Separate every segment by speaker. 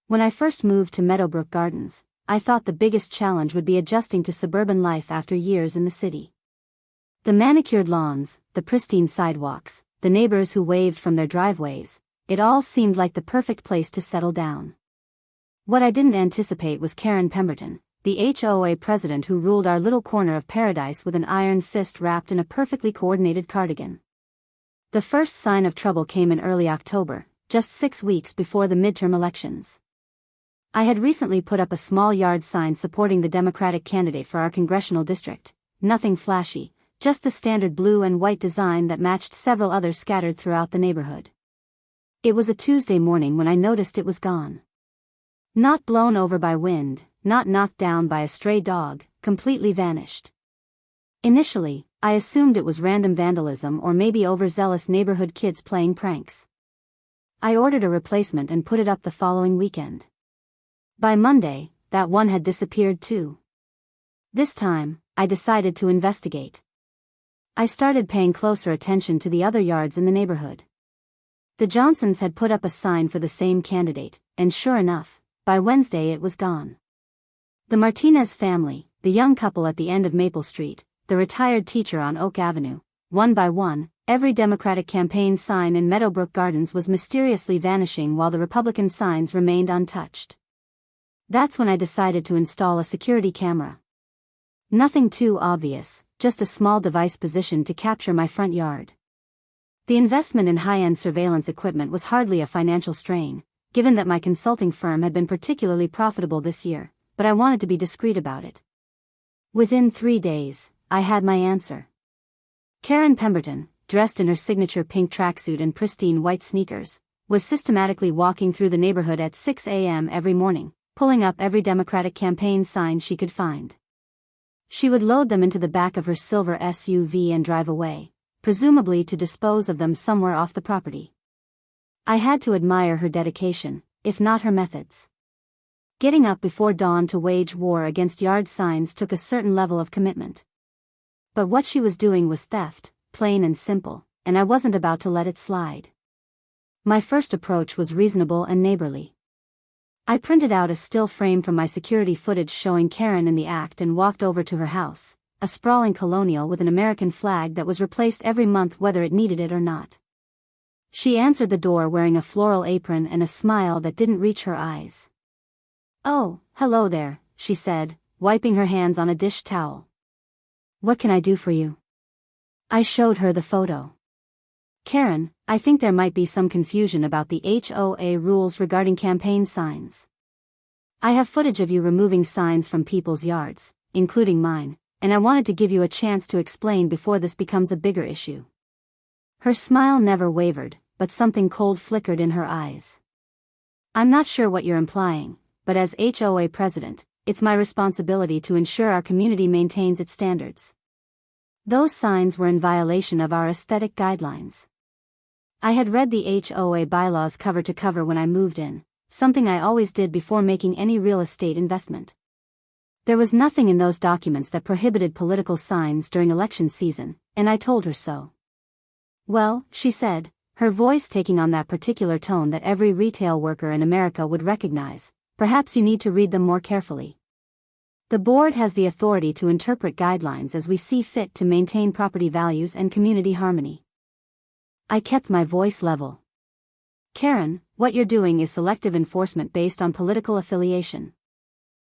Speaker 1: When I first moved to Meadowbrook Gardens, I thought the biggest challenge would be adjusting to suburban life after years in the city. The manicured lawns, the pristine sidewalks, the neighbors who waved from their driveways, it all seemed like the perfect place to settle down. What I didn't anticipate was Karen Pemberton, the H.O.A. president who ruled our little corner of paradise with an iron fist wrapped in a perfectly coordinated cardigan. The first sign of trouble came in early October, just 6 weeks before the midterm elections. I had recently put up a small yard sign supporting the Democratic candidate for our congressional district. Nothing flashy, just the standard blue and white design that matched several others scattered throughout the neighborhood. It was a Tuesday morning when I noticed it was gone. Not blown over by wind, not knocked down by a stray dog, completely vanished. Initially, I assumed it was random vandalism or maybe overzealous neighborhood kids playing pranks. I ordered a replacement and put it up the following weekend. By Monday, that one had disappeared too. This time, I decided to investigate. I started paying closer attention to the other yards in the neighborhood. The Johnsons had put up a sign for the same candidate, and sure enough, by Wednesday it was gone. The Martinez family, the young couple at the end of Maple Street, the retired teacher on Oak Avenue, one by one, every Democratic campaign sign in Meadowbrook Gardens was mysteriously vanishing while the Republican signs remained untouched. That's when I decided to install a security camera. Nothing too obvious, just a small device positioned to capture my front yard. The investment in high-end surveillance equipment was hardly a financial strain, given that my consulting firm had been particularly profitable this year, but I wanted to be discreet about it. Within 3 days, I had my answer. Karen Pemberton, dressed in her signature pink tracksuit and pristine white sneakers, was systematically walking through the neighborhood at 6 a.m. every morning, pulling up every Democratic campaign sign she could find. She would load them into the back of her silver SUV and drive away, presumably to dispose of them somewhere off the property. I had to admire her dedication, if not her methods. Getting up before dawn to wage war against yard signs took a certain level of commitment. But what she was doing was theft, plain and simple, and I wasn't about to let it slide. My first approach was reasonable and neighborly. I printed out a still frame from my security footage showing Karen in the act and walked over to her house, a sprawling colonial with an American flag that was replaced every month whether it needed it or not. She answered the door wearing a floral apron and a smile that didn't reach her eyes. "Oh, hello there," she said, wiping her hands on a dish towel. "What can I do for you?" I showed her the photo. "Karen, I think there might be some confusion about the H.O.A. rules regarding campaign signs. I have footage of you removing signs from people's yards, including mine, and I wanted to give you a chance to explain before this becomes a bigger issue." Her smile never wavered, but something cold flickered in her eyes. "I'm not sure what you're implying, but as H.O.A. president, it's my responsibility to ensure our community maintains its standards. Those signs were in violation of our aesthetic guidelines." I had read the H.O.A. bylaws cover to cover when I moved in, something I always did before making any real estate investment. There was nothing in those documents that prohibited political signs during election season, and I told her so. "Well," she said, her voice taking on that particular tone that every retail worker in America would recognize, "perhaps you need to read them more carefully. The board has the authority to interpret guidelines as we see fit to maintain property values and community harmony." I kept my voice level. "Karen, what you're doing is selective enforcement based on political affiliation.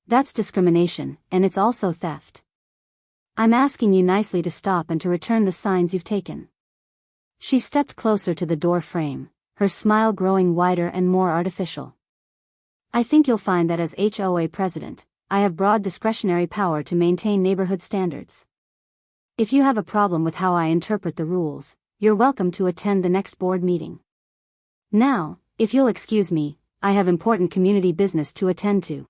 Speaker 1: That's discrimination, and it's also theft. I'm asking you nicely to stop and to return the signs you've taken." She stepped closer to the door frame, her smile growing wider and more artificial. "I think you'll find that as H.O.A. president, I have broad discretionary power to maintain neighborhood standards. If you have a problem with how I interpret the rules, you're welcome to attend the next board meeting. Now, if you'll excuse me, I have important community business to attend to."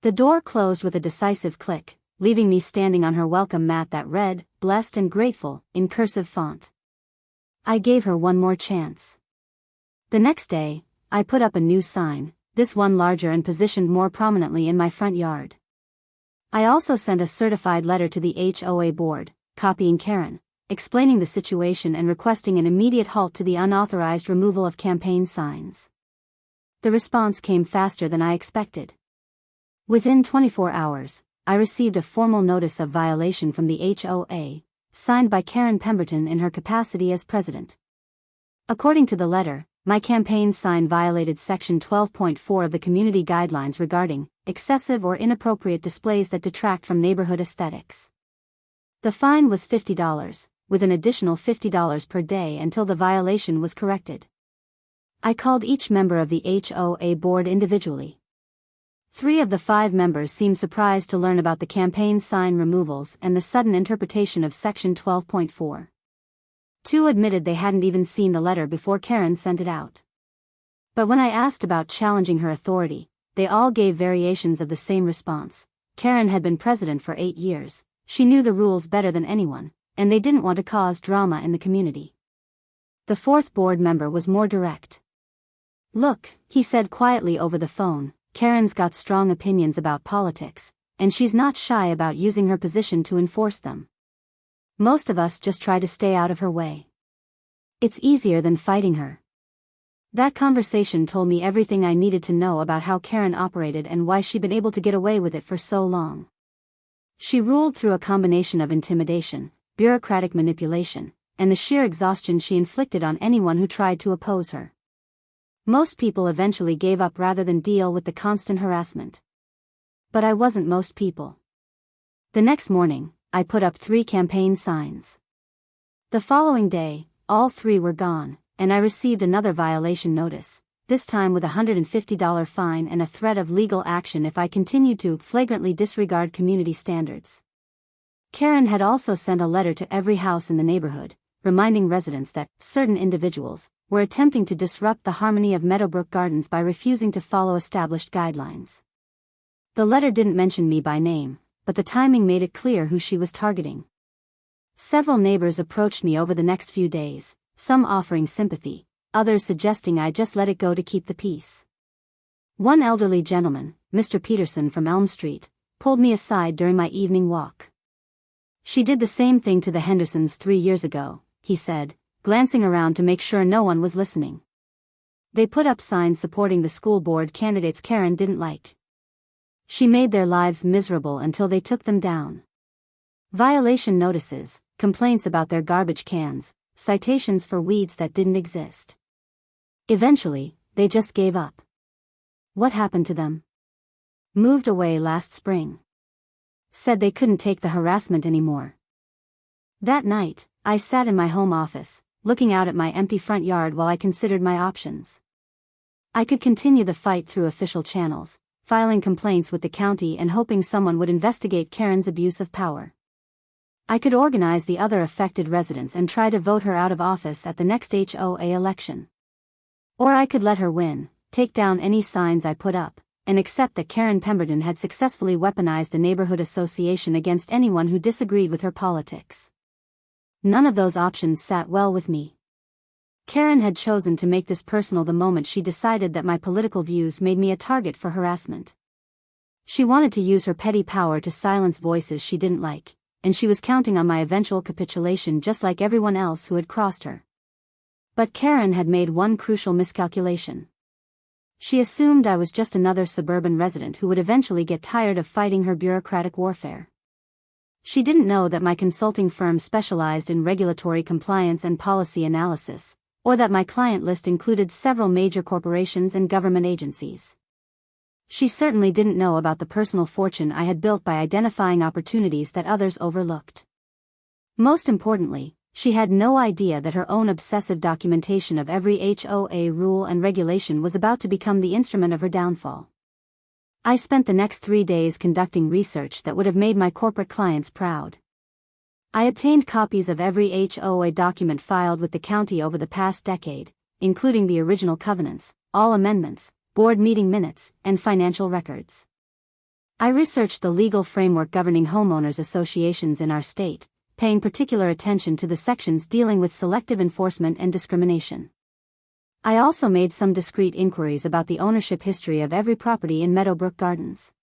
Speaker 1: The door closed with a decisive click, leaving me standing on her welcome mat that read, "Blessed and Grateful," in cursive font. I gave her one more chance. The next day, I put up a new sign, this one larger and positioned more prominently in my front yard. I also sent a certified letter to the H.O.A. board, copying Karen, explaining the situation and requesting an immediate halt to the unauthorized removal of campaign signs. The response came faster than I expected. Within 24 hours, I received a formal notice of violation from the H.O.A., signed by Karen Pemberton in her capacity as president. According to the letter, my campaign sign violated Section 12.4 of the Community Guidelines regarding excessive or inappropriate displays that detract from neighborhood aesthetics. The fine was $50, with an additional $50 per day until the violation was corrected. I called each member of the H.O.A. board individually. 3 of the 5 members seemed surprised to learn about the campaign sign removals and the sudden interpretation of Section 12.4. 2 admitted they hadn't even seen the letter before Karen sent it out. But when I asked about challenging her authority, they all gave variations of the same response. Karen had been president for 8 years, she knew the rules better than anyone, and they didn't want to cause drama in the community. The 4th board member was more direct. "Look," he said quietly over the phone, "Karen's got strong opinions about politics, and she's not shy about using her position to enforce them. Most of us just try to stay out of her way. It's easier than fighting her." That conversation told me everything I needed to know about how Karen operated and why she'd been able to get away with it for so long. She ruled through a combination of intimidation, bureaucratic manipulation, and the sheer exhaustion she inflicted on anyone who tried to oppose her. Most people eventually gave up rather than deal with the constant harassment. But I wasn't most people. The next morning, I put up 3 campaign signs. The following day, all 3 were gone, and I received another violation notice, this time with a $150 fine and a threat of legal action if I continued to flagrantly disregard community standards. Karen had also sent a letter to every house in the neighborhood, reminding residents that certain individuals were attempting to disrupt the harmony of Meadowbrook Gardens by refusing to follow established guidelines. The letter didn't mention me by name, but the timing made it clear who she was targeting. Several neighbors approached me over the next few days, some offering sympathy, others suggesting I just let it go to keep the peace. One elderly gentleman, Mr. Peterson from Elm Street, pulled me aside during my evening walk. "She did the same thing to the Hendersons 3 years ago," he said, glancing around to make sure no one was listening. "They put up signs supporting the school board candidates Karen didn't like. She made their lives miserable until they took them down. Violation notices, complaints about their garbage cans, citations for weeds that didn't exist. Eventually, they just gave up. What happened to them? Moved away last spring. Said they couldn't take the harassment anymore." That night, I sat in my home office, looking out at my empty front yard while I considered my options. I could continue the fight through official channels, filing complaints with the county and hoping someone would investigate Karen's abuse of power. I could organize the other affected residents and try to vote her out of office at the next H.O.A. election. Or I could let her win, take down any signs I put up, and accept that Karen Pemberton had successfully weaponized the neighborhood association against anyone who disagreed with her politics. None of those options sat well with me. Karen had chosen to make this personal the moment she decided that my political views made me a target for harassment. She wanted to use her petty power to silence voices she didn't like, and she was counting on my eventual capitulation just like everyone else who had crossed her. But Karen had made one crucial miscalculation. She assumed I was just another suburban resident who would eventually get tired of fighting her bureaucratic warfare. She didn't know that my consulting firm specialized in regulatory compliance and policy analysis, or that my client list included several major corporations and government agencies. She certainly didn't know about the personal fortune I had built by identifying opportunities that others overlooked. Most importantly, she had no idea that her own obsessive documentation of every H.O.A. rule and regulation was about to become the instrument of her downfall. I spent the next 3 days conducting research that would have made my corporate clients proud. I obtained copies of every H.O.A. document filed with the county over the past decade, including the original covenants, all amendments, board meeting minutes, and financial records. I researched the legal framework governing homeowners associations in our state, paying particular attention to the sections dealing with selective enforcement and discrimination. I also made some discreet inquiries about the ownership history of every property in Meadowbrook Gardens.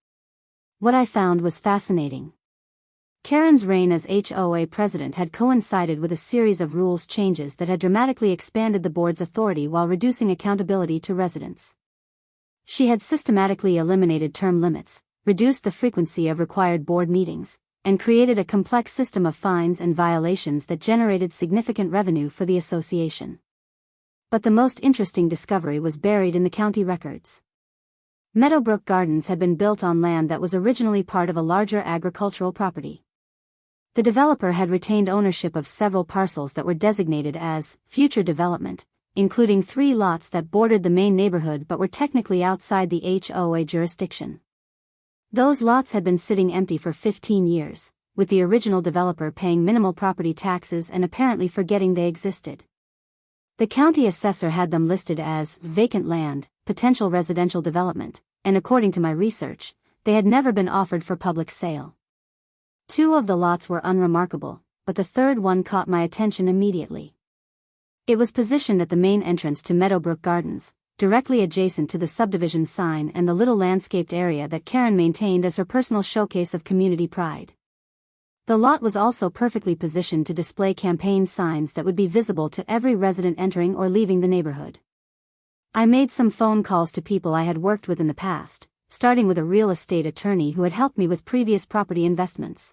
Speaker 1: What I found was fascinating. Karen's reign as H.O.A. president had coincided with a series of rules changes that had dramatically expanded the board's authority while reducing accountability to residents. She had systematically eliminated term limits, reduced the frequency of required board meetings, and created a complex system of fines and violations that generated significant revenue for the association. But the most interesting discovery was buried in the county records. Meadowbrook Gardens had been built on land that was originally part of a larger agricultural property. The developer had retained ownership of several parcels that were designated as future development, including 3 lots that bordered the main neighborhood but were technically outside the H.O.A. jurisdiction. Those lots had been sitting empty for 15 years, with the original developer paying minimal property taxes and apparently forgetting they existed. The county assessor had them listed as vacant land, potential residential development, and according to my research, they had never been offered for public sale. 2 of the lots were unremarkable, but the third one caught my attention immediately. It was positioned at the main entrance to Meadowbrook Gardens, directly adjacent to the subdivision sign and the little landscaped area that Karen maintained as her personal showcase of community pride. The lot was also perfectly positioned to display campaign signs that would be visible to every resident entering or leaving the neighborhood. I made some phone calls to people I had worked with in the past, starting with a real estate attorney who had helped me with previous property investments.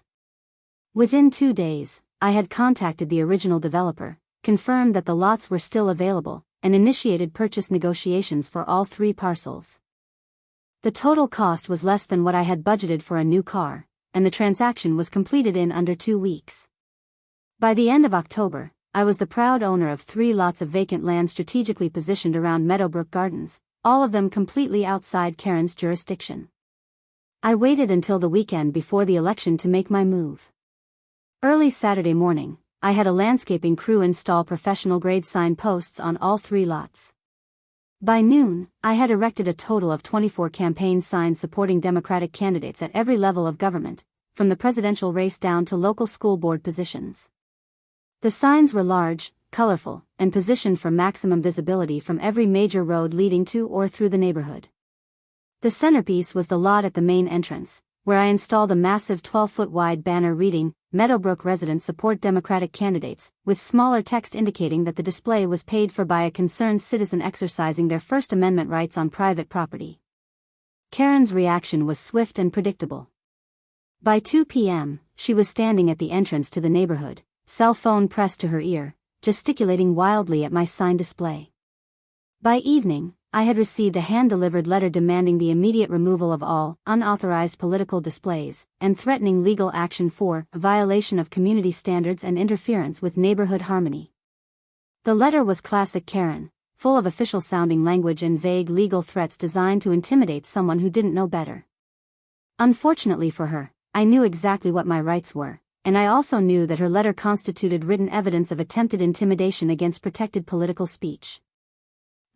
Speaker 1: Within 2 days, I had contacted the original developer, confirmed that the lots were still available, and initiated purchase negotiations for all 3 parcels. The total cost was less than what I had budgeted for a new car, and the transaction was completed in under 2 weeks. By the end of October, I was the proud owner of 3 lots of vacant land strategically positioned around Meadowbrook Gardens, all of them completely outside Karen's jurisdiction. I waited until the weekend before the election to make my move. Early Saturday morning, I had a landscaping crew install professional-grade sign posts on all 3 lots. By noon, I had erected a total of 24 campaign signs supporting Democratic candidates at every level of government, from the presidential race down to local school board positions. The signs were large, colorful, and positioned for maximum visibility from every major road leading to or through the neighborhood. The centerpiece was the lot at the main entrance, where I installed a massive 12-foot wide banner reading, "Meadowbrook residents support Democratic candidates," with smaller text indicating that the display was paid for by a concerned citizen exercising their First Amendment rights on private property. Karen's reaction was swift and predictable. By 2 p.m., she was standing at the entrance to the neighborhood, cell phone pressed to her ear, gesticulating wildly at my sign display. By evening, I had received a hand-delivered letter demanding the immediate removal of all unauthorized political displays, and threatening legal action for violation of community standards and interference with neighborhood harmony. The letter was classic Karen, full of official-sounding language and vague legal threats designed to intimidate someone who didn't know better. Unfortunately for her, I knew exactly what my rights were, and I also knew that her letter constituted written evidence of attempted intimidation against protected political speech.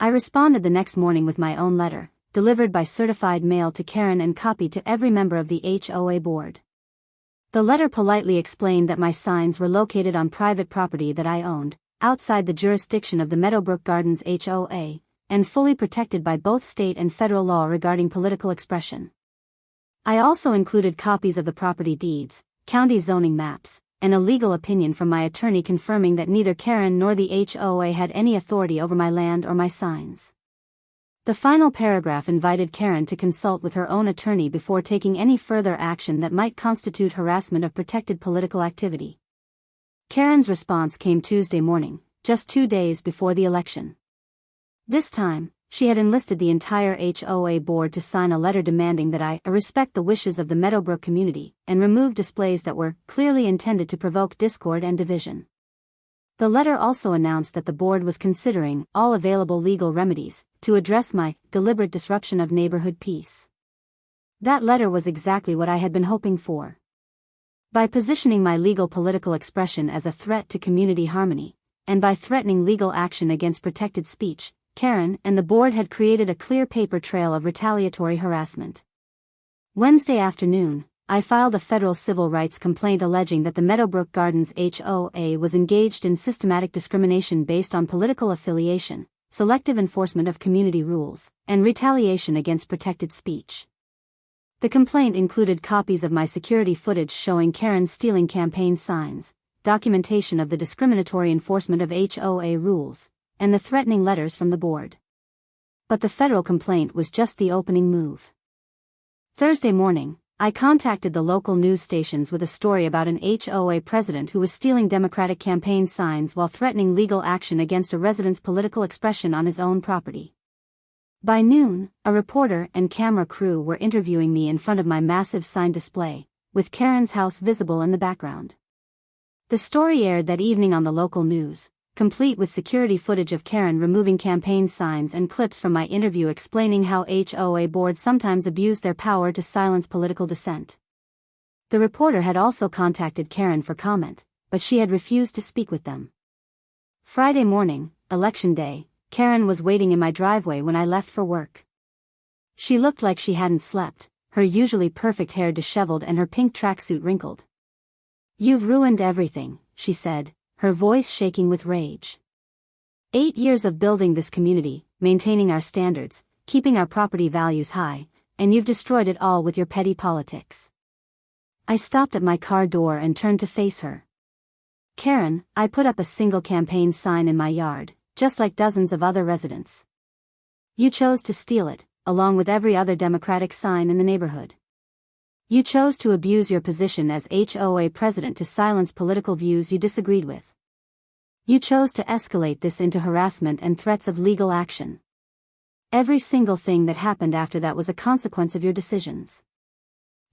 Speaker 1: I responded the next morning with my own letter, delivered by certified mail to Karen and copied to every member of the H.O.A. board. The letter politely explained that my signs were located on private property that I owned, outside the jurisdiction of the Meadowbrook Gardens H.O.A., and fully protected by both state and federal law regarding political expression. I also included copies of the property deeds, county zoning maps, and a legal opinion from my attorney confirming that neither Karen nor the H.O.A. had any authority over my land or my signs. The final paragraph invited Karen to consult with her own attorney before taking any further action that might constitute harassment of protected political activity. Karen's response came Tuesday morning, just 2 days before the election. This time, she had enlisted the entire H.O.A. board to sign a letter demanding that I respect the wishes of the Meadowbrook community and remove displays that were clearly intended to provoke discord and division. The letter also announced that the board was considering all available legal remedies to address my deliberate disruption of neighborhood peace. That letter was exactly what I had been hoping for. By positioning my legal political expression as a threat to community harmony, and by threatening legal action against protected speech, Karen and the board had created a clear paper trail of retaliatory harassment. Wednesday afternoon, I filed a federal civil rights complaint alleging that the Meadowbrook Gardens H.O.A. was engaged in systematic discrimination based on political affiliation, selective enforcement of community rules, and retaliation against protected speech. The complaint included copies of my security footage showing Karen stealing campaign signs, documentation of the discriminatory enforcement of H.O.A. rules, and the threatening letters from the board. But the federal complaint was just the opening move. Thursday morning, I contacted the local news stations with a story about an H.O.A. president who was stealing Democratic campaign signs while threatening legal action against a resident's political expression on his own property. By noon, a reporter and camera crew were interviewing me in front of my massive sign display, with Karen's house visible in the background. The story aired that evening on the local news, complete with security footage of Karen removing campaign signs and clips from my interview explaining how H.O.A. boards sometimes abuse their power to silence political dissent. The reporter had also contacted Karen for comment, but she had refused to speak with them. Friday morning, Election Day, Karen was waiting in my driveway when I left for work. She looked like she hadn't slept, her usually perfect hair disheveled and her pink tracksuit wrinkled. "You've ruined everything," she said, her voice shaking with rage. 8 years of building this community, maintaining our standards, keeping our property values high, and you've destroyed it all with your petty politics. I stopped at my car door and turned to face her. "Karen, I put up a single campaign sign in my yard, just like dozens of other residents. You chose to steal it, along with every other Democratic sign in the neighborhood. You chose to abuse your position as H.O.A. president to silence political views you disagreed with. You chose to escalate this into harassment and threats of legal action. Every single thing that happened after that was a consequence of your decisions."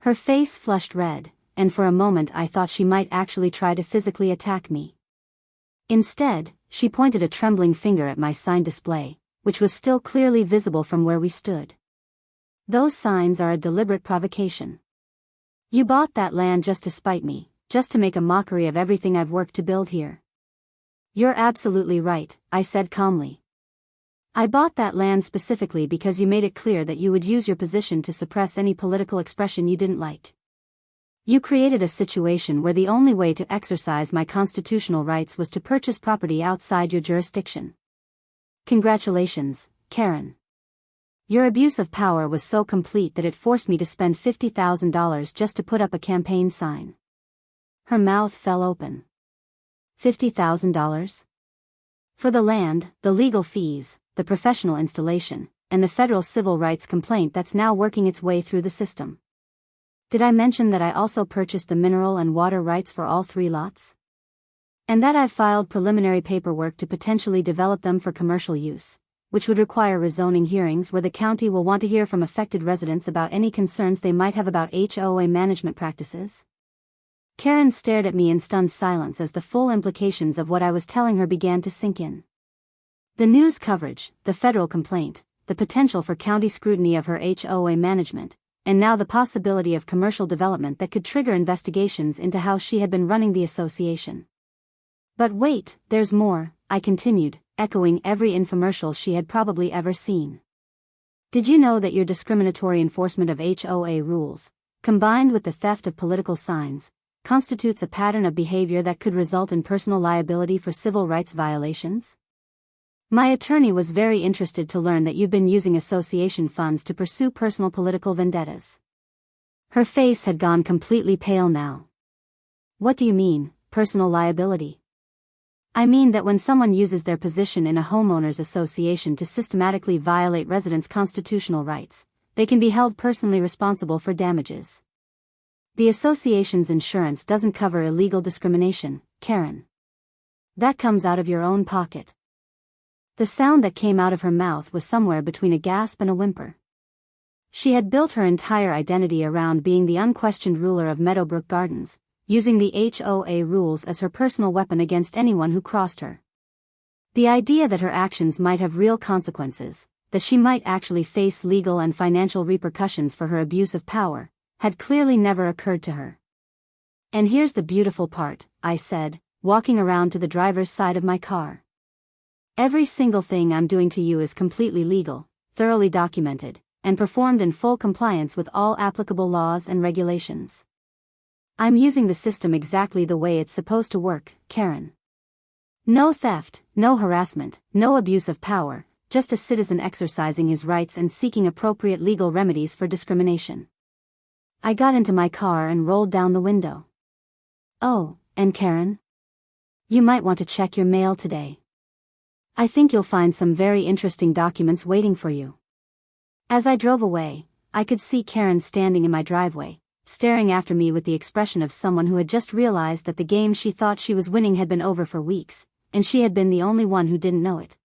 Speaker 1: Her face flushed red, and for a moment I thought she might actually try to physically attack me. Instead, she pointed a trembling finger at my sign display, which was still clearly visible from where we stood. "Those signs are a deliberate provocation. You bought that land just to spite me, just to make a mockery of everything I've worked to build here." "You're absolutely right," I said calmly. "I bought that land specifically because you made it clear that you would use your position to suppress any political expression you didn't like. You created a situation where the only way to exercise my constitutional rights was to purchase property outside your jurisdiction. Congratulations, Karen. Your abuse of power was so complete that it forced me to spend $50,000 just to put up a campaign sign." Her mouth fell open. $50,000? For the land, the legal fees, the professional installation, and the federal civil rights complaint that's now working its way through the system. Did I mention that I also purchased the mineral and water rights for all 3 lots? And that I've filed preliminary paperwork to potentially develop them for commercial use, which would require rezoning hearings where the county will want to hear from affected residents about any concerns they might have about H.O.A. management practices? Karen stared at me in stunned silence as the full implications of what I was telling her began to sink in. The news coverage, the federal complaint, the potential for county scrutiny of her H.O.A. management, and now the possibility of commercial development that could trigger investigations into how she had been running the association. "But wait, there's more," I continued, echoing every infomercial she had probably ever seen. "Did you know that your discriminatory enforcement of H.O.A. rules, combined with the theft of political signs, constitutes a pattern of behavior that could result in personal liability for civil rights violations? My attorney was very interested to learn that you've been using association funds to pursue personal political vendettas." Her face had gone completely pale now. "What do you mean, personal liability?" "I mean that when someone uses their position in a homeowners association to systematically violate residents' constitutional rights, they can be held personally responsible for damages. The association's insurance doesn't cover illegal discrimination, Karen. That comes out of your own pocket." The sound that came out of her mouth was somewhere between a gasp and a whimper. She had built her entire identity around being the unquestioned ruler of Meadowbrook Gardens, using the H.O.A. rules as her personal weapon against anyone who crossed her. The idea that her actions might have real consequences, that she might actually face legal and financial repercussions for her abuse of power, had clearly never occurred to her. "And here's the beautiful part," I said, walking around to the driver's side of my car. "Every single thing I'm doing to you is completely legal, thoroughly documented, and performed in full compliance with all applicable laws and regulations. I'm using the system exactly the way it's supposed to work, Karen. No theft, no harassment, no abuse of power, just a citizen exercising his rights and seeking appropriate legal remedies for discrimination." I got into my car and rolled down the window. "Oh, and Karen? You might want to check your mail today. I think you'll find some very interesting documents waiting for you." As I drove away, I could see Karen standing in my driveway, staring after me with the expression of someone who had just realized that the game she thought she was winning had been over for weeks, and she had been the only one who didn't know it.